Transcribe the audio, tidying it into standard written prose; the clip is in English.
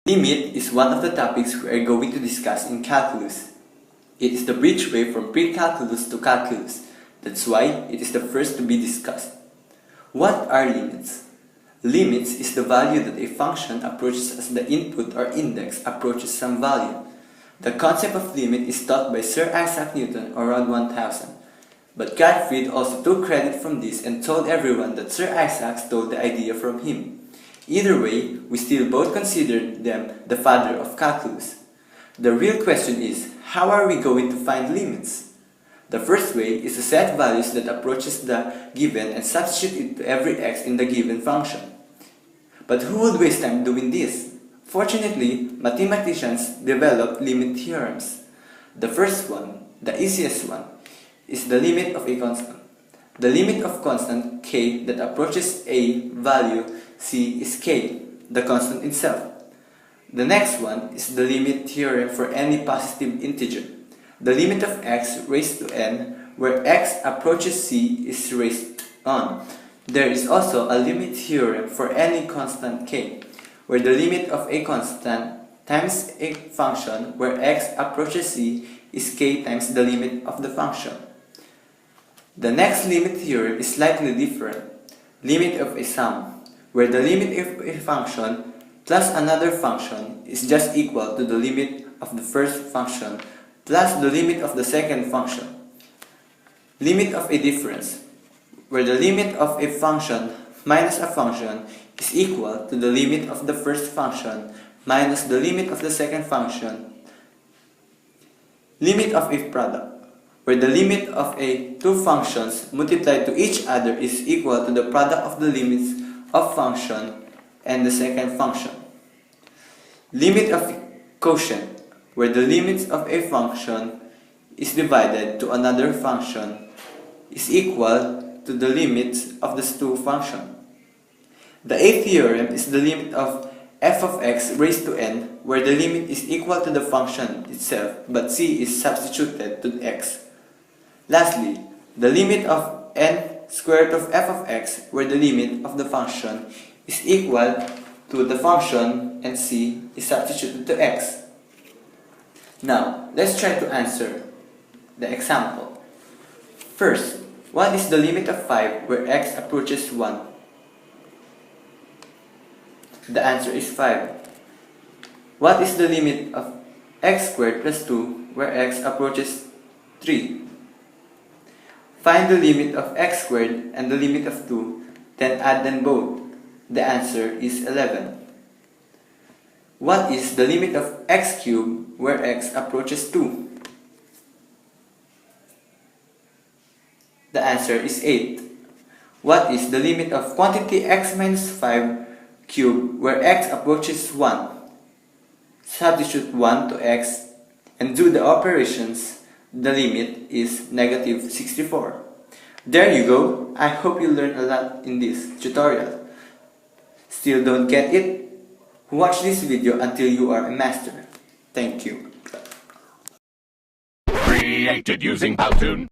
Limit is one of the topics we are going to discuss in calculus. It is the bridgeway from pre-calculus to calculus. That's why it is the first to be discussed. What are limits? Limits is the value that a function approaches as the input or index approaches some value. The concept of limit is taught by Sir Isaac Newton around 1000. But Gottfried also took credit from this and told everyone that Sir Isaac stole the idea from him. Either way, we still both consider them the father of calculus. The real question is, how are we going to find limits? The first way is to set values that approaches the given and substitute it to every x in the given function. But who would waste time doing this? Fortunately, mathematicians developed limit theorems. The first one, the easiest one, is the limit of a constant. The limit of constant k that approaches a value c is k, the constant itself. The next one is the limit theorem for any positive integer. The limit of x raised to n, where x approaches c, is raised on. There is also a limit theorem for any constant k, where the limit of a constant times a function where x approaches c is k times the limit of the function. The next limit theorem is slightly different. Limit of a sum, where the limit of a function plus another function is just equal to the limit of the first function plus the limit of the second function. Limit of a difference, where the limit of a function minus a function is equal to the limit of the first function minus the limit of the second function. Limit of a product, where the limit of two functions multiplied to each other is equal to the product of the limits of function and the second function. Limit of quotient, where the limits of a function is divided to another function is equal to the limits of the two functions. The eighth theorem is the limit of f of x raised to n, where the limit is equal to the function itself but c is substituted to x. Lastly, the limit of n square root of f of x, where the limit of the function is equal to the function and c is substituted to x. Now, let's try to answer the example. First, what is the limit of 5 where x approaches 1? The answer is 5. What is the limit of x squared plus 2 where x approaches 3? Find the limit of x squared and the limit of 2, then add them both. The answer is 11. What is the limit of x cubed where x approaches 2? The answer is 8. What is the limit of quantity x minus 5 cubed where x approaches 1? Substitute 1 to x and do the operations. The limit is negative 64. There you go. I hope you learned a lot in this tutorial. Still don't get it? Watch this video until you are a master. Thank you. Created using Powtoon.